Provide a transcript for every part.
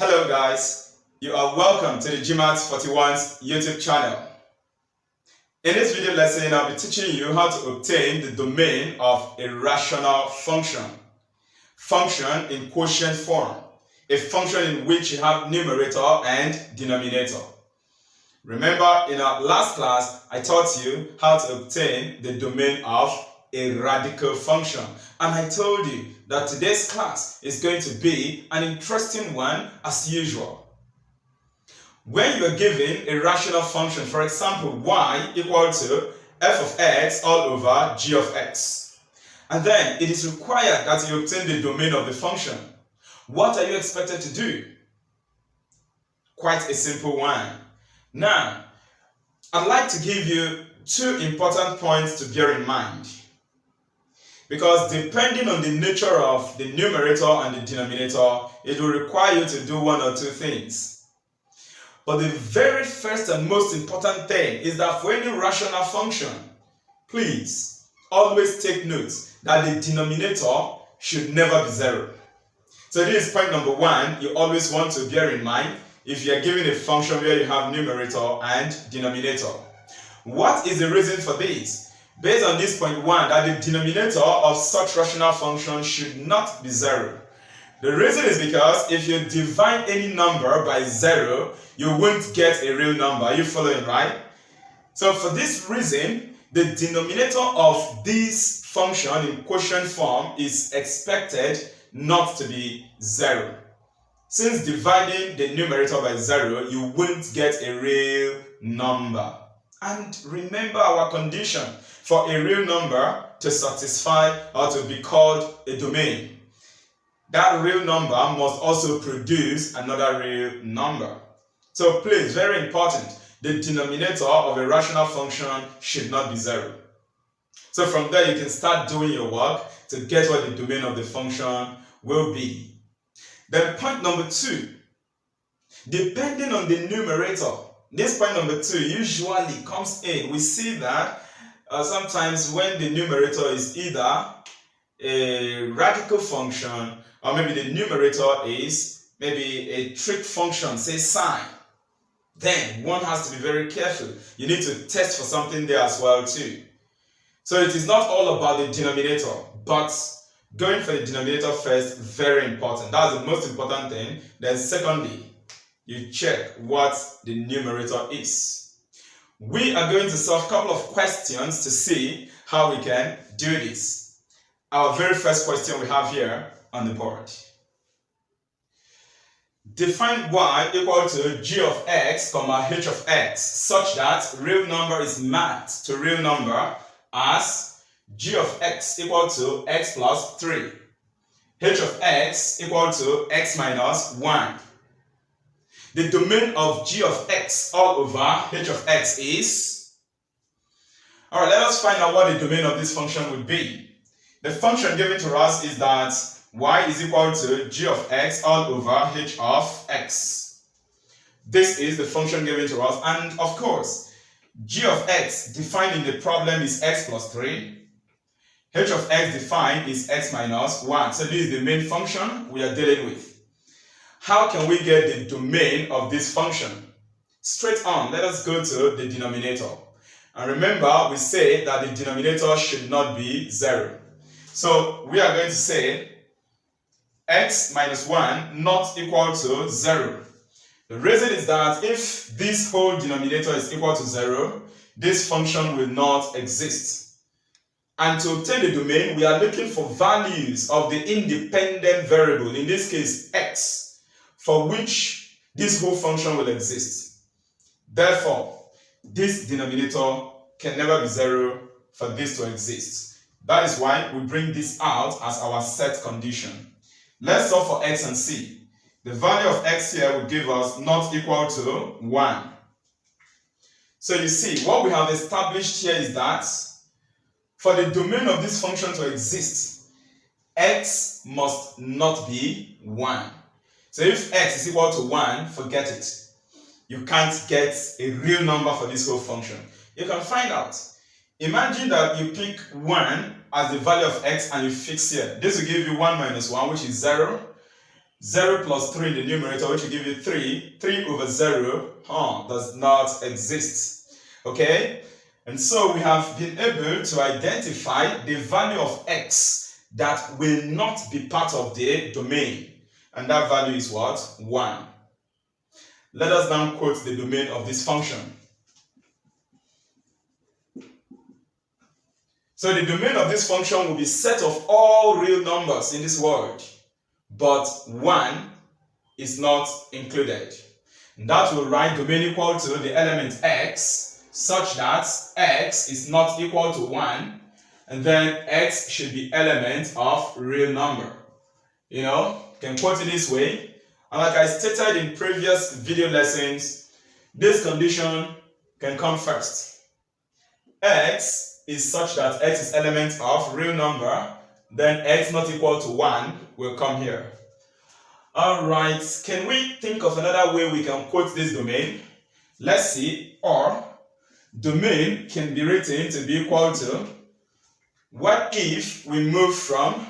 Hello guys, you are welcome to the GMAT41's YouTube channel. In this video lesson, I'll be teaching you how to obtain the domain of a rational function. Function in quotient form, a function in which you have numerator and denominator. Remember, in our last class, I taught you how to obtain the domain of a radical function, and I told you that today's class is going to be an interesting one as usual. When you are given a rational function, for example y equal to f of x all over g of x, and then it is required that you obtain the domain of the function, what are you expected to do? Quite a simple one. Now, I'd like to give you two important points to bear in mind, because depending on the nature of the numerator and the denominator, it will require you to do one or two things. But the very first and most important thing is that for any rational function, please always take note that the denominator should never be zero. So this is point number one you always want to bear in mind if you are given a function where you have numerator and denominator. What is the reason for this? Based on this point one, that the denominator of such rational function should not be zero. The reason is because if you divide any number by zero, you won't get a real number. Are you following, right? So for this reason, the denominator of this function in quotient form is expected not to be zero. Since dividing the numerator by zero, you won't get a real number. And remember our condition for a real number to satisfy or to be called a domain. That real number must also produce another real number. So please, very important, the denominator of a rational function should not be zero. So from there you can start doing your work to get what the domain of the function will be. Then point number two, depending on the numerator, this point number two usually comes in. We see that sometimes when the numerator is either a radical function or maybe the numerator is maybe a trig function, say sine, then one has to be very careful. You need to test for something there as well too. So it is not all about the denominator, but going for the denominator first, very important. That's the most important thing. Then secondly, you check what the numerator is. We are going to solve a couple of questions to see how we can do this. Our very first question we have here on the board. Define y equal to g of x, comma h of x, such that real number is mapped to real number as g of x equal to x plus 3, h of x equal to x minus 1. The domain of g of x all over h of x is... Alright, let us find out what the domain of this function would be. The function given to us is that y is equal to g of x all over h of x. This is the function given to us, and of course, g of x defined in the problem is x plus 3. h of x defined is x minus 1. So this is the main function we are dealing with. How can we get the domain of this function? Straight on, let us go to the denominator. And remember, we say that the denominator should not be zero. So we are going to say x minus 1 not equal to 0. The reason is that if this whole denominator is equal to 0, this function will not exist. And to obtain the domain, we are looking for values of the independent variable, in this case x, for which this whole function will exist. Therefore, this denominator can never be 0 for this to exist. That is why we bring this out as our set condition. Let's solve for x and see. The value of x here will give us not equal to 1. So you see, what we have established here is that for the domain of this function to exist, x must not be 1. So if x is equal to 1, forget it. You can't get a real number for this whole function. You can find out. Imagine that you pick 1 as the value of x and you fix here. This will give you 1 minus 1, which is 0. 0 plus 3 in the numerator, which will give you 3. 3 over 0 does not exist. Okay? And so we have been able to identify the value of x that will not be part of the domain. And that value is what? 1. Let us now quote the domain of this function. So the domain of this function will be set of all real numbers in this world, but 1 is not included. And that will write domain equal to the element x, such that x is not equal to 1, and then x should be element of real number. You know, can quote it this way. And like I stated in previous video lessons, this condition can come first. X is such that x is element of real number, then x not equal to 1 will come here. Alright, can we think of another way we can quote this domain? Let's see. Or domain can be written to be equal to, what if we move from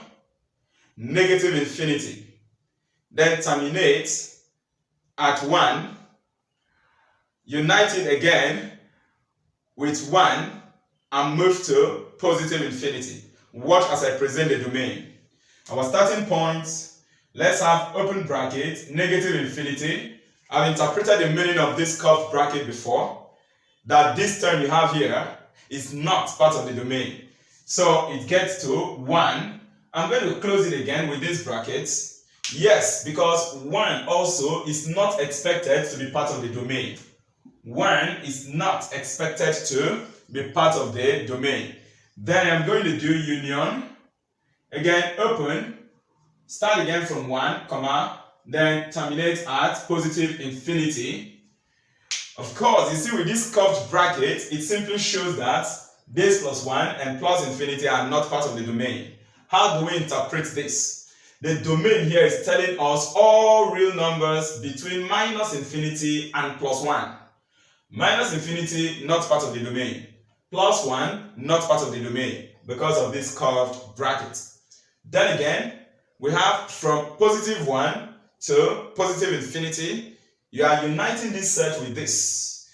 negative infinity, then terminate at 1, unite it again with 1, and move to positive infinity. Watch as I present the domain. Our starting point, let's have open bracket, negative infinity. I've interpreted the meaning of this curved bracket before, that this term you have here is not part of the domain. So it gets to 1. I'm going to close it again with these brackets. Yes, because 1 also is not expected to be part of the domain. 1 is not expected to be part of the domain. Then I'm going to do union. Again, open. Start again from 1, comma, then terminate at positive infinity. Of course, you see with this curved bracket, it simply shows that base plus 1 and plus infinity are not part of the domain. How do we interpret this? The domain here is telling us all real numbers between minus infinity and plus 1. Minus infinity, not part of the domain. Plus 1, not part of the domain because of this curved bracket. Then again, we have from positive 1 to positive infinity. You are uniting this set with this.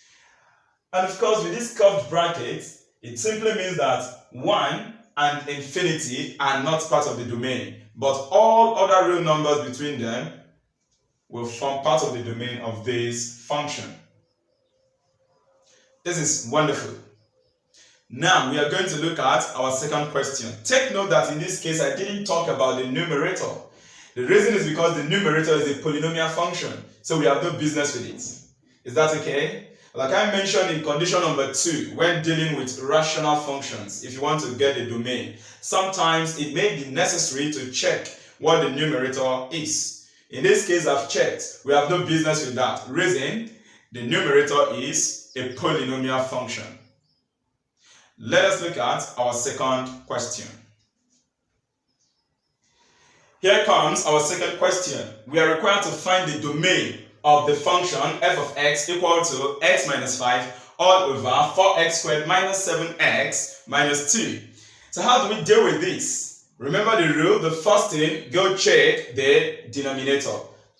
And of course, with this curved bracket, it simply means that 1 and infinity are not part of the domain. But all other real numbers between them will form part of the domain of this function. This is wonderful. Now we are going to look at our second question. Take note that in this case I didn't talk about the numerator. The reason is because the numerator is a polynomial function, so we have no business with it. Is that okay? Like I mentioned in condition number 2, when dealing with rational functions, if you want to get a domain, sometimes it may be necessary to check what the numerator is. In this case, I've checked. We have no business with that. Reason, the numerator is a polynomial function. Let us look at our second question. Here comes our second question. We are required to find the domain of the function f of x equal to x minus 5 all over 4x squared minus 7x minus 2. So how do we deal with this? Remember the rule, the first thing, go check the denominator.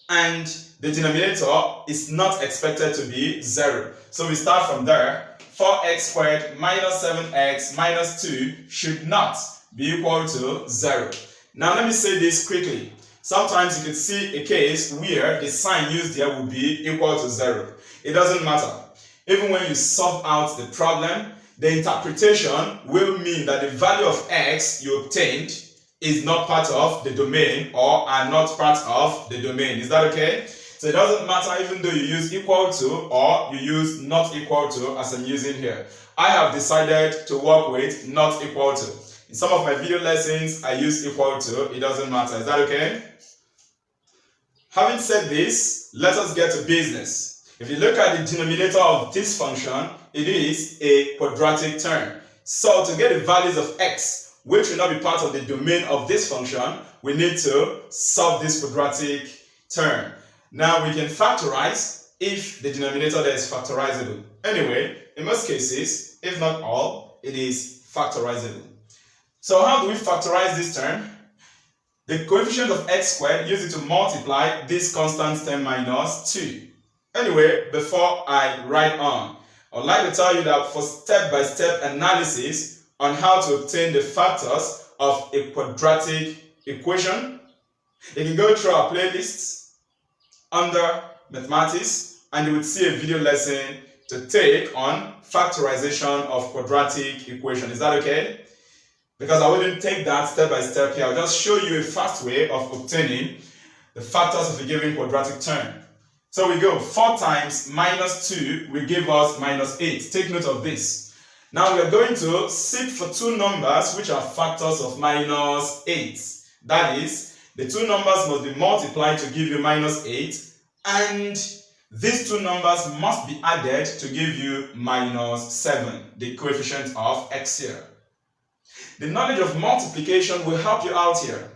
And the denominator is not expected to be 0. So we start from there. 4x squared minus 7x minus 2 should not be equal to 0. Now let me say this quickly. Sometimes you can see a case where the sign used here will be equal to 0. It doesn't matter. Even when you solve out the problem, the interpretation will mean that the value of x you obtained is not part of the domain or are not part of the domain. Is that okay? So it doesn't matter even though you use equal to or you use not equal to as I'm using here. I have decided to work with not equal to. In some of my video lessons, I use equal to. It doesn't matter. Is that okay? Having said this, let us get to business. If you look at the denominator of this function, it is a quadratic term. So to get the values of x, which will not be part of the domain of this function, we need to solve this quadratic term. Now we can factorize if the denominator there is factorizable. Anyway, in most cases, if not all, it is factorizable. So how do we factorize this term? The coefficient of x squared, use it to multiply this constant term minus 2. Anyway, before I write on, I would like to tell you that for step-by-step analysis on how to obtain the factors of a quadratic equation, you can go through our playlists under mathematics and you would see a video lesson to take on factorization of quadratic equation. Is that okay? Because I wouldn't take that step by step here. I'll just show you a fast way of obtaining the factors of a given quadratic term. So we go 4 times minus 2 will give us minus 8. Take note of this. Now we are going to seek for two numbers which are factors of minus 8. That is, the two numbers must be multiplied to give you minus 8, and these two numbers must be added to give you minus 7, the coefficient of x here. The knowledge of multiplication will help you out here.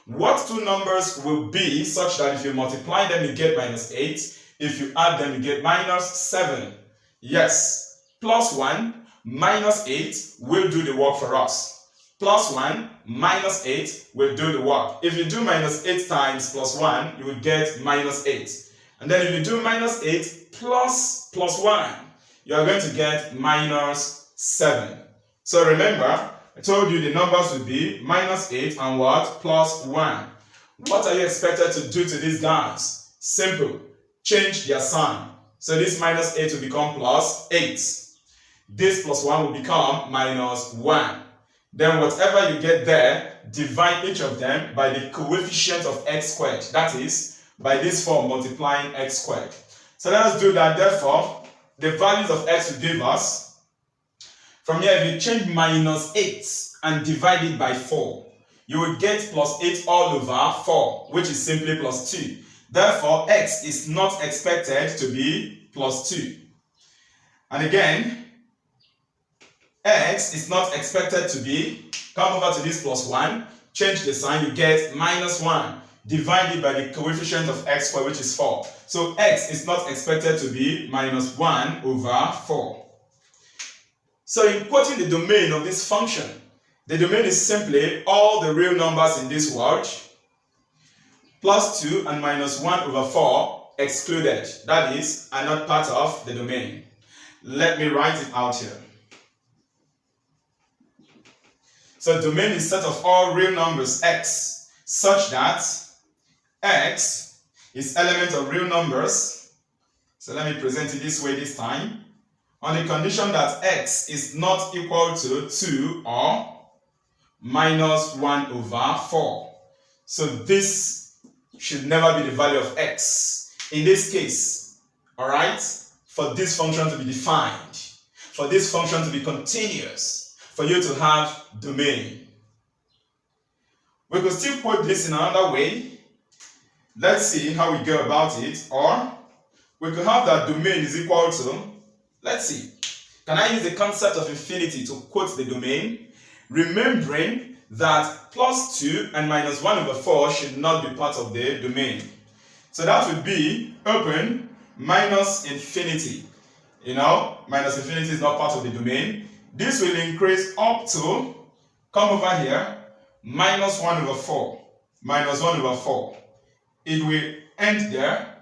What two numbers will be such that if you multiply them you get minus 8, if you add them you get minus 7? Yes, plus 1 minus 8 will do the work for us. Plus 1 minus 8 will do the work. If you do minus 8 times plus 1, you will get minus 8. And then if you do minus 8 plus 1, you are going to get minus 7. So remember, I told you the numbers would be minus 8 and what? Plus 1. What are you expected to do to these guys? Simple. Change their sign. So this minus 8 will become plus 8. This plus 1 will become minus 1. Then whatever you get there, divide each of them by the coefficient of x squared. That is, by this form multiplying x squared. So let us do that. Therefore, the values of x will give us, from here if you change minus 8 and divide it by 4, you will get plus 8 all over 4, which is simply plus 2. Therefore, x is not expected to be plus 2. And again, x is not expected to be, come over to this plus 1, change the sign, you get minus 1, divided by the coefficient of x squared, which is 4. So x is not expected to be minus 1 over 4. So in quoting the domain of this function, the domain is simply all the real numbers in this world, plus 2 and minus 1 over 4 excluded. That is, are not part of the domain. Let me write it out here. So domain is set of all real numbers x, such that x is element of real numbers. So let me present it this way this time. On the condition that x is not equal to 2 or minus 1 over 4. So this should never be the value of x. In this case, alright, for this function to be defined, for this function to be continuous, for you to have domain. We could still quote this in another way. Let's see how we go about it. Or we could have that domain is equal to, let's see, can I use the concept of infinity to quote the domain? Remembering that plus 2 and minus 1 over 4 should not be part of the domain. So that would be open minus infinity. You know, minus infinity is not part of the domain. This will increase up to, come over here, minus 1 over 4. Minus 1 over 4. It will end there,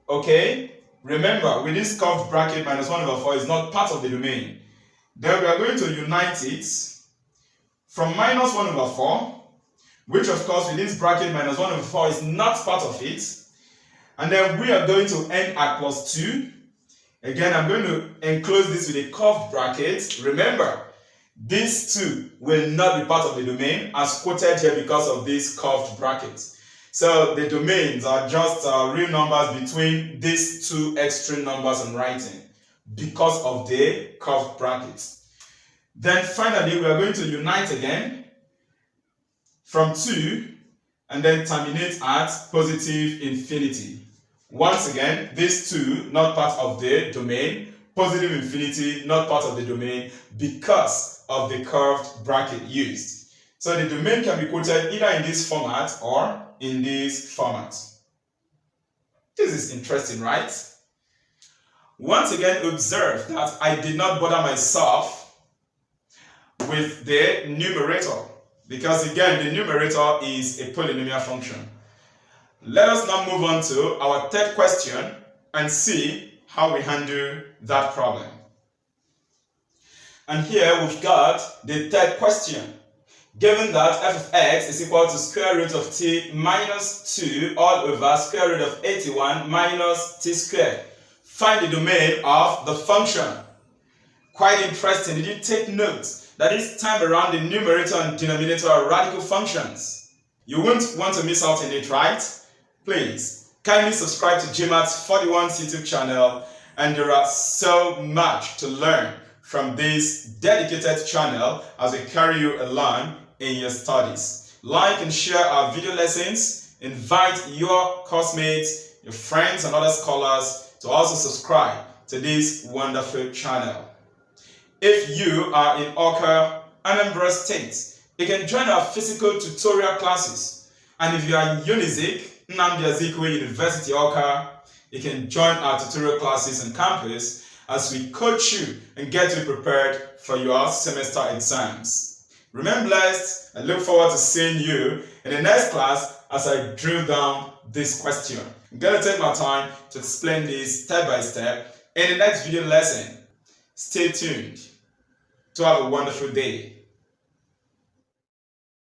okay? Remember, with this curved bracket, minus 1 over 4 is not part of the domain. Then we are going to unite it from minus 1 over 4, which of course with this bracket, minus 1 over 4 is not part of it. And then we are going to end at plus 2. Again, I'm going to enclose this with a curved bracket. Remember, these two will not be part of the domain as quoted here because of this curved bracket. So the domains are just real numbers between these two extreme numbers I'm writing because of the curved brackets. Then finally, we are going to unite again from 2 and then terminate at positive infinity. Once again, these two not part of the domain, positive infinity not part of the domain because of the curved bracket used. So the domain can be quoted either in this format or in this format. This is interesting, right? Once again, observe that I did not bother myself with the numerator. because again, the numerator is a polynomial function. Let us now move on to our third question and see how we handle that problem. And here we've got the third question. Given that f of x is equal to square root of t minus 2 all over square root of 81 minus t squared, find the domain of the function. Quite interesting. Did you take note that this time around the numerator and denominator are radical functions? You won't want to miss out on it, right? Please, kindly subscribe to GMAT's 41's YouTube channel, and there are so much to learn from this dedicated channel as we carry you along in your studies. Like and share our video lessons. Invite your classmates, your friends and other scholars to also subscribe to this wonderful channel. If you are in Awka, Anambra State, you can join our physical tutorial classes. And if you are in Unizik, Nnamdi Azikiwe University Awka, you can join our tutorial classes on campus as we coach you and get you prepared for your semester exams. Remain blessed and look forward to seeing you in the next class as I drill down this question. I'm going to take my time to explain this step by step in the next video lesson. Stay tuned to have a wonderful day.